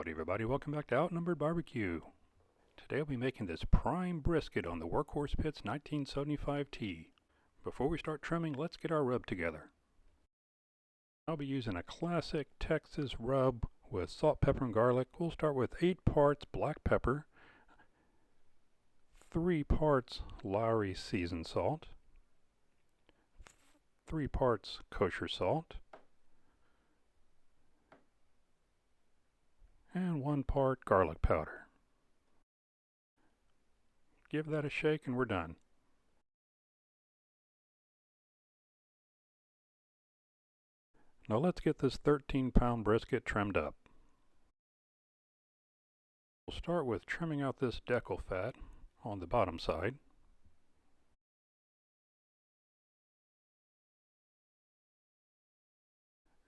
Howdy everybody, welcome back to Outnumbered Barbecue. Today I'll be making this prime brisket on the Workhorse Pits 1975T. Before we start trimming, let's get our rub together. I'll be using a classic Texas rub with salt, pepper, and garlic. We'll start with 8 parts black pepper, 3 parts Lowry seasoned salt, 3 parts kosher salt, and 1 part garlic powder. Give that a shake and we're done. Now let's get this 13-pound brisket trimmed up. We'll start with trimming out this decal fat on the bottom side.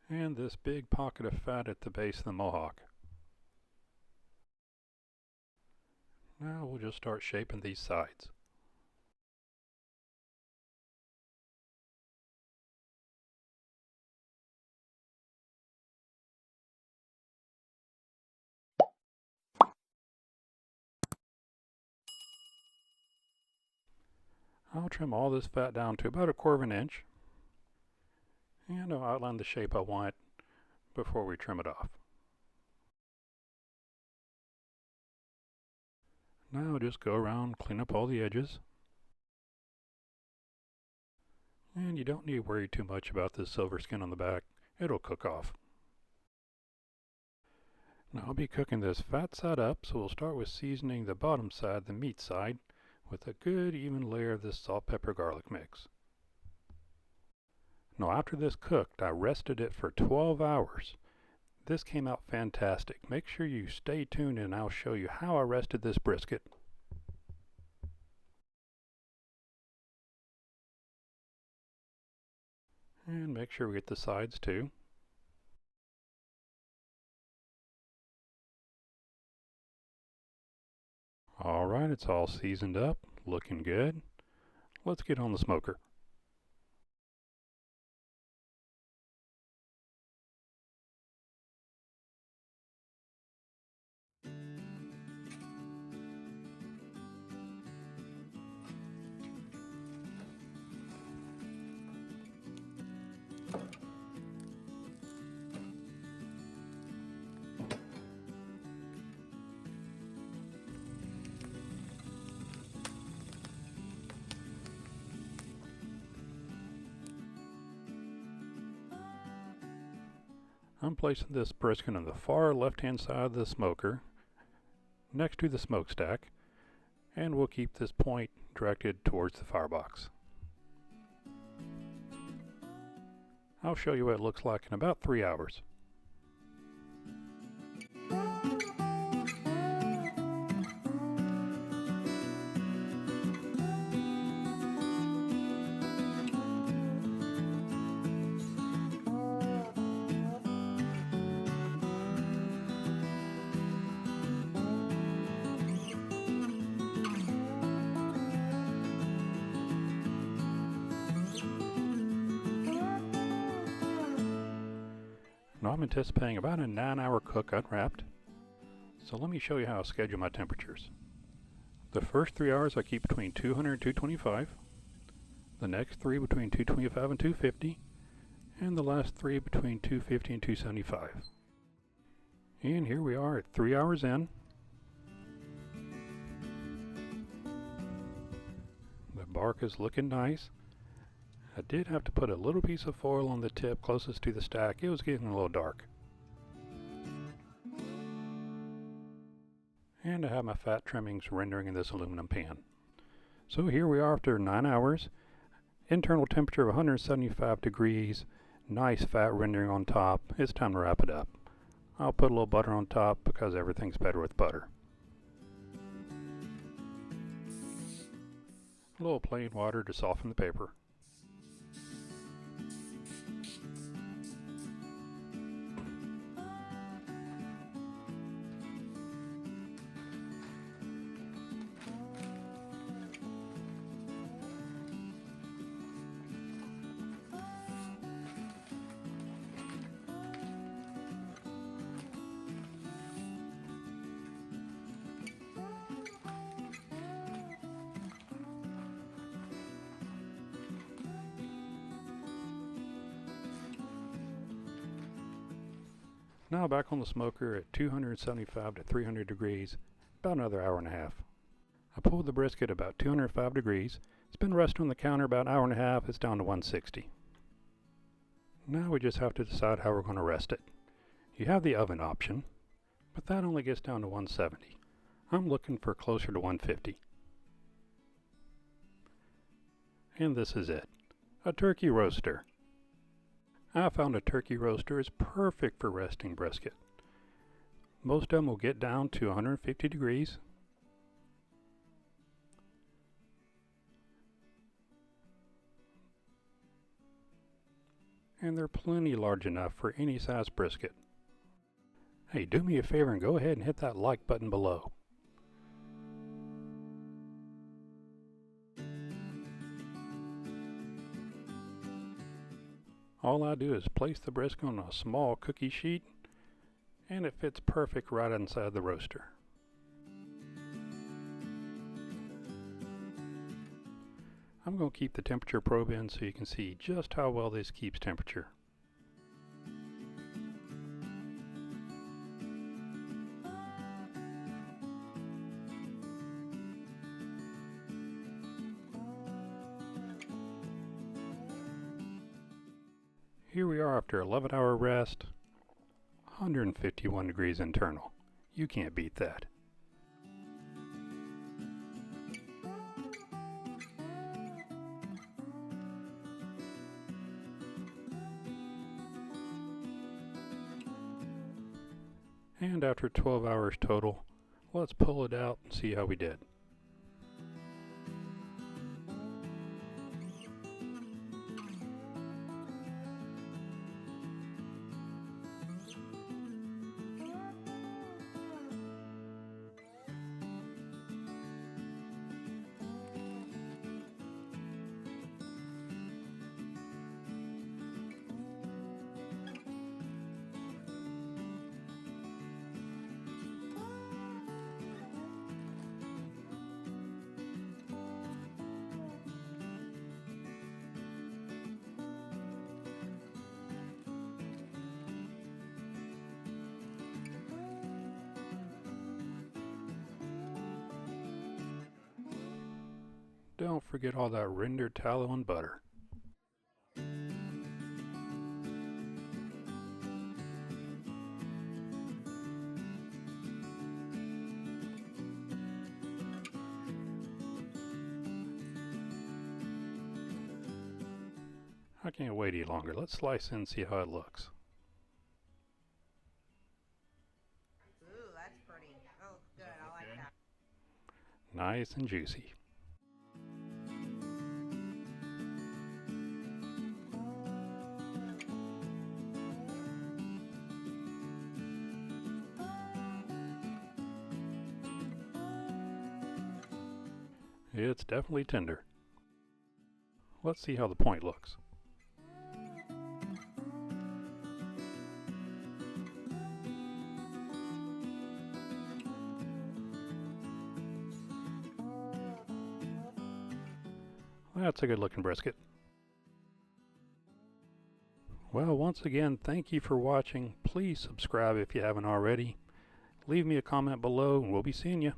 And this big pocket of fat at the base of the mohawk. Now we'll just start shaping these sides. I'll trim all this fat down to about 1/4 inch. And I'll outline the shape I want before we trim it off. Now just go around, clean up all the edges. And you don't need to worry too much about this silver skin on the back. It'll cook off. Now I'll be cooking this fat side up, so we'll start with seasoning the bottom side, the meat side, with a good even layer of this salt, pepper, garlic mix. Now after this cooked, I rested it for 12 hours. This came out fantastic. Make sure you stay tuned and I'll show you how I rested this brisket. And make sure we get the sides too. Alright, it's all seasoned up, looking good. Let's get on the smoker. I'm placing this brisket on the far left-hand side of the smoker, next to the smokestack, and we'll keep this point directed towards the firebox. I'll show you what it looks like in about 3 hours. Now I'm anticipating about a 9-hour cook unwrapped. So let me show you how I schedule my temperatures. The first 3 hours I keep between 200 and 225. The next 3 between 225 and 250. And the last 3 between 250 and 275. And here we are at 3 hours in. The bark is looking nice. I did have to put a little piece of foil on the tip closest to the stack. It was getting a little dark. And I have my fat trimmings rendering in this aluminum pan. So here we are after 9 hours. Internal temperature of 175 degrees. Nice fat rendering on top. It's time to wrap it up. I'll put a little butter on top because everything's better with butter. A little plain water to soften the paper. Now back on the smoker at 275 to 300 degrees, about another hour and a half. I pulled the brisket about 205 degrees. It's been resting on the counter about an hour and a half. It's down to 160. Now we just have to decide how we're going to rest it. You have the oven option, but that only gets down to 170. I'm looking for closer to 150. And this is it, a turkey roaster. I found a turkey roaster is perfect for resting brisket. Most of them will get down to 150 degrees. And they're plenty large enough for any size brisket. Hey, do me a favor and go ahead and hit that like button below. All I do is place the brisket on a small cookie sheet, and it fits perfect right inside the roaster. I'm going to keep the temperature probe in so you can see just how well this keeps temperature. Here we are after 11-hour rest, 151 degrees internal. You can't beat that. And after 12 hours total, let's pull it out and see how we did. Don't forget all that rendered tallow and butter. I can't wait any longer. Let's slice in and see how it looks. Ooh, that's pretty. Oh, good. I like that. Nice and juicy. It's definitely tender. Let's see how the point looks. That's a good looking brisket. Well, once again, thank you for watching. Please subscribe if you haven't already. Leave me a comment below and we'll be seeing you.